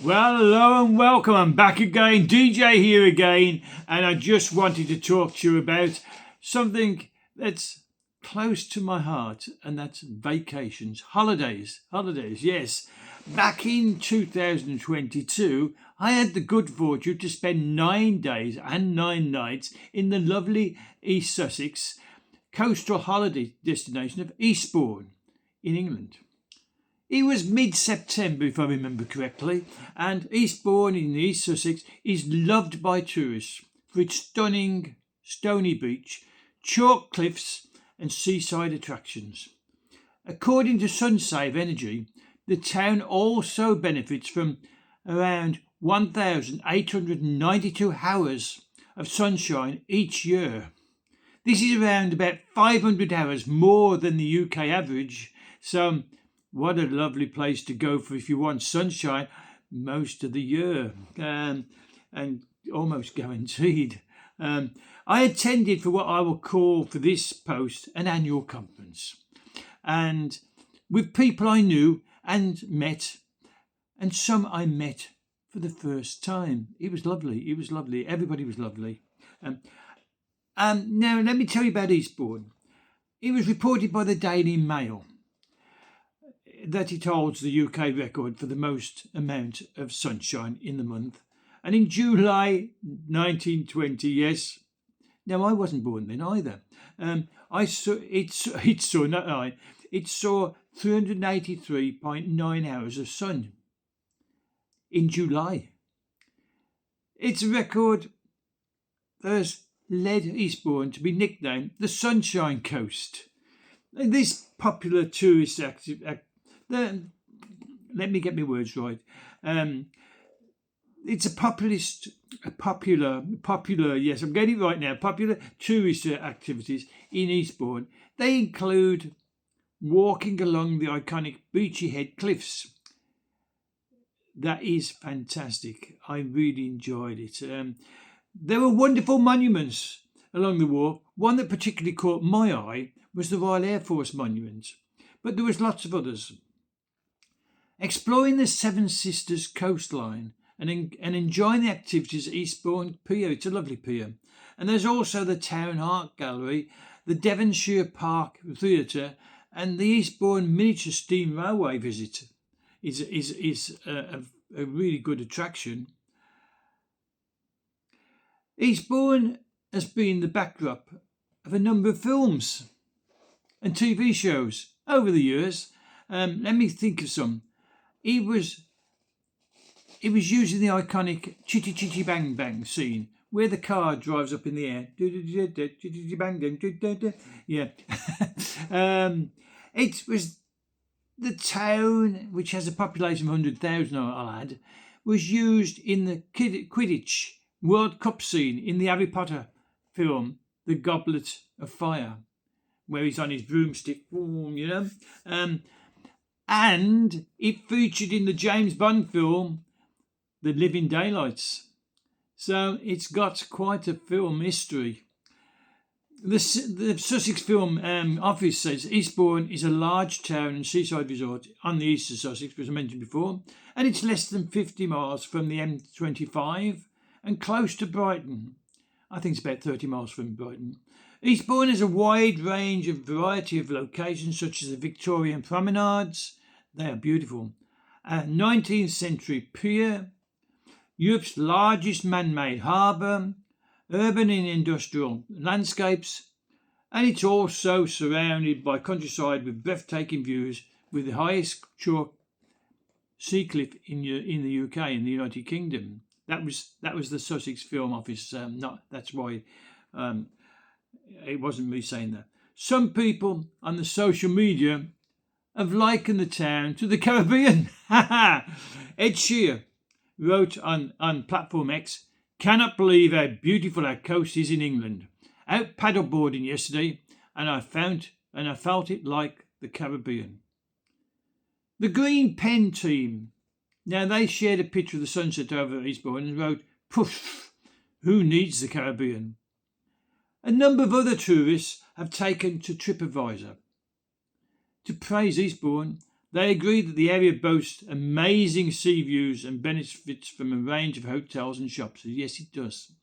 Well, hello and welcome. I'm back again, DJ here again, and I just wanted to talk to you about something that's close to my heart, and that's vacations, holidays. Holidays, yes. Back in 2022, I had the good fortune to spend 9 days and 9 nights in the lovely East Sussex coastal holiday destination of Eastbourne in England. It was mid-September, if I remember correctly, and Eastbourne in East Sussex is loved by tourists for its stunning stony beach, chalk cliffs and seaside attractions. According to SunSave Energy, the town also benefits from around 1,892 hours of sunshine each year. This is around about 500 hours more than the UK average, so what a lovely place to go for if you want sunshine most of the year, and almost guaranteed. I attended for what I will call for this post an annual conference, and with people I knew and met, and some I met for the first time. It was lovely. It was lovely. Everybody was lovely. Now let me tell you about Eastbourne. It was reported by the Daily Mail that it holds the UK record for the most amount of sunshine in the month. And in July 1920, yes, now I wasn't born then either. It saw 383.9 hours of sun in July. It's a record that has led Eastbourne to be nicknamed the Sunshine Coast. And this popular tourist let me get my words right. It's popular, yes, I'm getting it right now, popular tourist activities in Eastbourne. They include walking along the iconic Beachy Head cliffs. That is fantastic. I really enjoyed it. There were wonderful monuments along the walk. One that particularly caught my eye was the Royal Air Force Monument, but there was lots of others. Exploring the Seven Sisters coastline and enjoying the activities at Eastbourne Pier. It's a lovely pier. And there's also the Town Art Gallery, the Devonshire Park Theatre, and the Eastbourne Miniature Steam Railway visit is a really good attraction. Eastbourne has been the backdrop of a number of films and TV shows over the years. Let me think of some. It was using the iconic Chitty Chitty Bang Bang scene where the car drives up in the air. Yeah. It was the town, which has a population of 100,000, I'll add, was used in the Quidditch World Cup scene in the Harry Potter film, The Goblet of Fire, where he's on his broomstick, and it featured in the James Bond film, The Living Daylights. So it's got quite a film history. The Sussex Film Office says Eastbourne is a large town and seaside resort on the east of Sussex, as I mentioned before, and it's less than 50 miles from the M25 and close to Brighton. I think it's about 30 miles from Brighton. Eastbourne has a wide range of variety of locations, such as the Victorian promenades. They are beautiful. A 19th century pier, Europe's largest man-made harbour, urban and industrial landscapes, and it's also surrounded by countryside with breathtaking views, with the highest chalk sea cliff in the UK, in the United Kingdom. That was the Sussex Film Office. That's why it wasn't me saying that. Some people on the social media have likened the town to the Caribbean. Ed Sheeran wrote on Platform X, "Cannot believe how beautiful our coast is in England. Out paddleboarding yesterday, and I felt it like the Caribbean." The Green Pen team, now they shared a picture of the sunset over Eastbourne and wrote, "Poof, who needs the Caribbean?" A number of other tourists have taken to TripAdvisor to praise Eastbourne They agree that the area boasts amazing sea views and benefits from a range of hotels and shops. Yes, it does.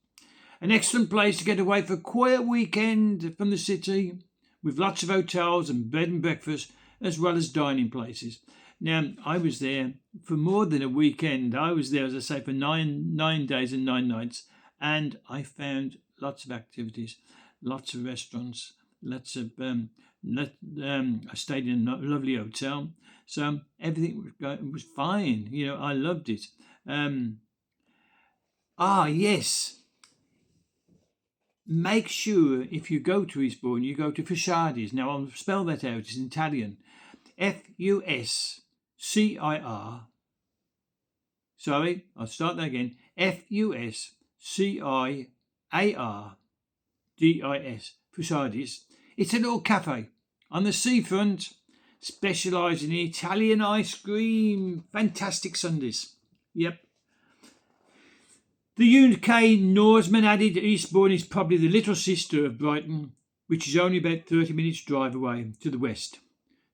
An excellent place to get away for a quiet weekend from the city, with lots of hotels and bed and breakfast, as well as dining places. Now, I was there for more than a weekend. I was there, as I say, for nine days and 9 nights, and I found lots of activities, lots of restaurants, lots of. I stayed in a lovely hotel, so everything was fine. I loved it. Yes. Make sure if you go to Eastbourne, you go to Fusciardi's. Now I'll spell that out. It's in Italian. Fuscir. Sorry, I'll start that again. Fusciardis. Fusciardi's. It's a little cafe on the seafront, specialising in Italian ice cream. Fantastic Sundays. Yep. The UK Norseman added Eastbourne is probably the little sister of Brighton, which is only about 30 minutes drive away to the west.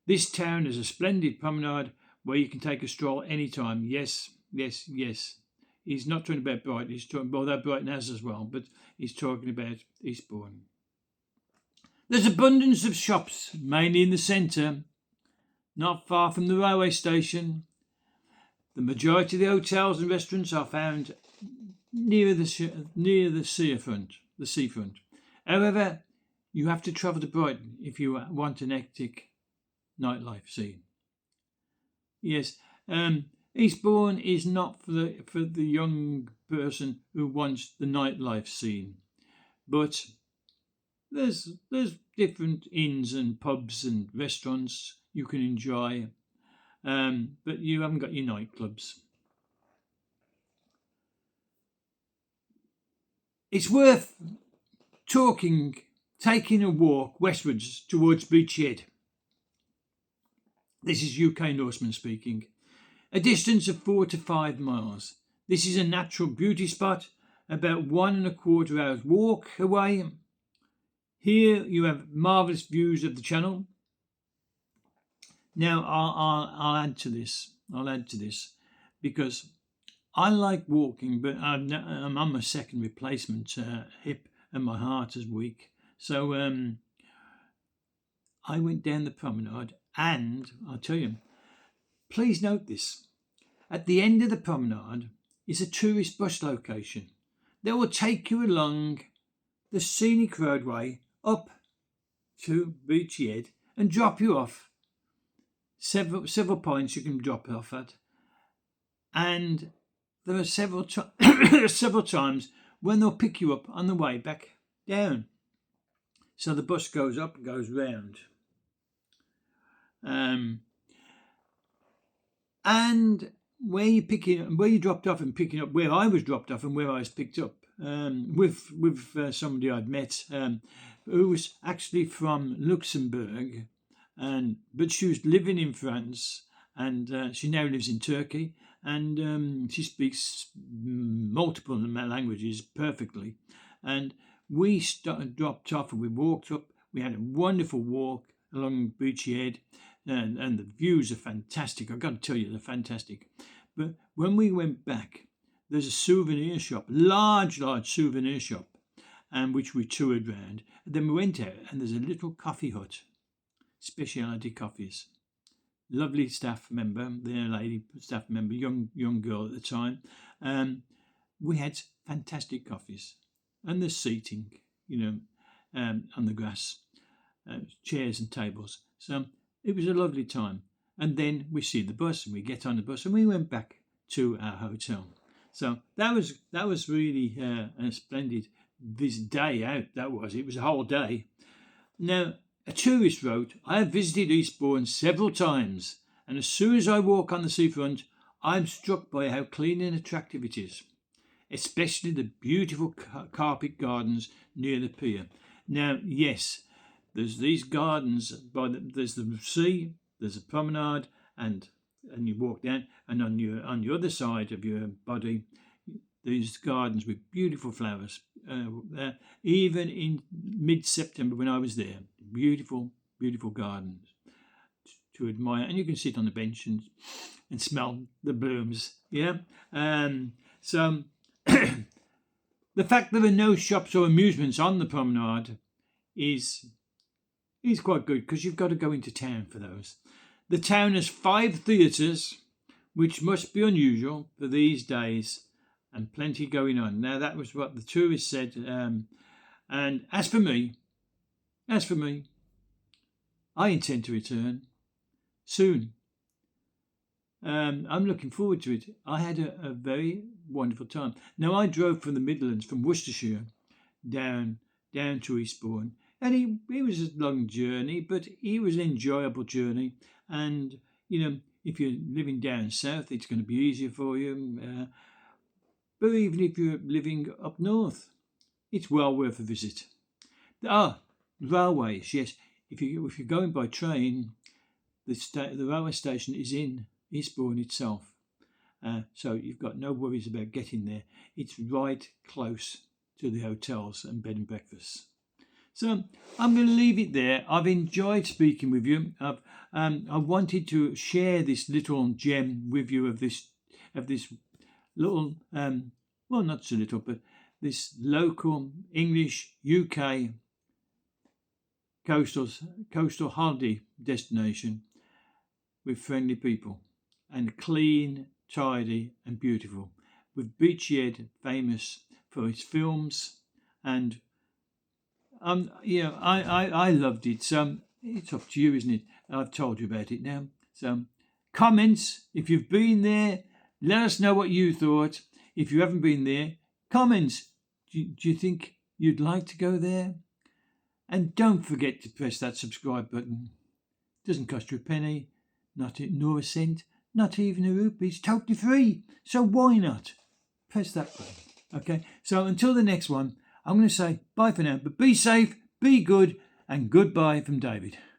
This town has a splendid promenade where you can take a stroll anytime. Yes. He's not talking about Brighton, he's talking about, although Brighton has as well, but he's talking about Eastbourne. There's abundance of shops, mainly in the centre, not far from the railway station. The majority of the hotels and restaurants are found near the seafront. However, you have to travel to Brighton if you want an hectic nightlife scene. Yes, Eastbourne is not for the young person who wants the nightlife scene, but there's different inns and pubs and restaurants you can enjoy, but you haven't got your nightclubs. It's worth taking a walk westwards towards Beachy Head. This is UK Norseman speaking. A distance of 4 to 5 miles. This is a natural beauty spot, about 1.25 hours walk away. Here you have marvellous views of the channel. Now I'll add to this. Because I like walking, but I'm on my second replacement hip and my heart is weak. So I went down the promenade, and I'll tell you, please note this. At the end of the promenade is a tourist bus location that will take you along the scenic roadway up to Beachy Head and drop you off. Several points you can drop off at, and there are several times when they'll pick you up on the way back down. So the bus goes up and goes round. And where you dropped off and picking up, where I was dropped off and where I was picked up, with somebody I'd met, who was actually from Luxembourg, but she was living in France, and she now lives in Turkey, and she speaks multiple languages perfectly. And we dropped off and we walked up. We had a wonderful walk along Beachy Head, and the views are fantastic. I've got to tell you, they're fantastic. But when we went back, there's a souvenir shop, large souvenir shop, and which we toured round. And then we went out, and there's a little coffee hut, specialty coffees. Lovely staff member, young girl at the time. We had fantastic coffees, and the seating, on the grass, chairs and tables. So it was a lovely time. And then we see the bus, and we get on the bus, and we went back to our hotel. So that was really a splendid day out. It was a whole day. Now, a tourist wrote, I have visited Eastbourne several times, and as soon as I walk on the seafront, I am struck by how clean and attractive it is, especially the beautiful carpet gardens near the pier. Now, yes, there's these gardens, there's the sea, there's a promenade, and you walk down, and on your other side of your body, these gardens with beautiful flowers. Even in mid-September when I was there, beautiful, beautiful gardens. to admire, and you can sit on the bench and smell the blooms. Yeah. So the fact there are no shops or amusements on the promenade is quite good, because you've got to go into town for those. The town has 5 theatres, which must be unusual for these days, and plenty going on. Now, that was what the tourist said. And as for me, I intend to return soon. I'm looking forward to it. I had a very wonderful time. Now, I drove from the Midlands, from Worcestershire, down to Eastbourne, and it was a long journey, but it was an enjoyable journey. And if you're living down south, it's going to be easier for you. But even if you're living up north, it's well worth a visit. Railways, yes. If you're going by train, the railway station is in Eastbourne itself, so you've got no worries about getting there. It's right close to the hotels and bed and breakfasts. So I'm going to leave it there. I've enjoyed speaking with you. I wanted to share this little gem with you of this little, well, not so little, but this local English UK coastal holiday destination with friendly people, and clean, tidy and beautiful, with Beachhead famous for its films. And I loved it. So it's up to you, isn't it? I've told you about it now. So comments, if you've been there, let us know what you thought. If you haven't been there, comments, do you think you'd like to go there? And don't forget to press that subscribe button. It doesn't cost you a penny, nor a cent, not even a rupee. It's totally free. So why not? Press that button. Okay, so until the next one, I'm going to say bye for now. But be safe, be good, and goodbye from David.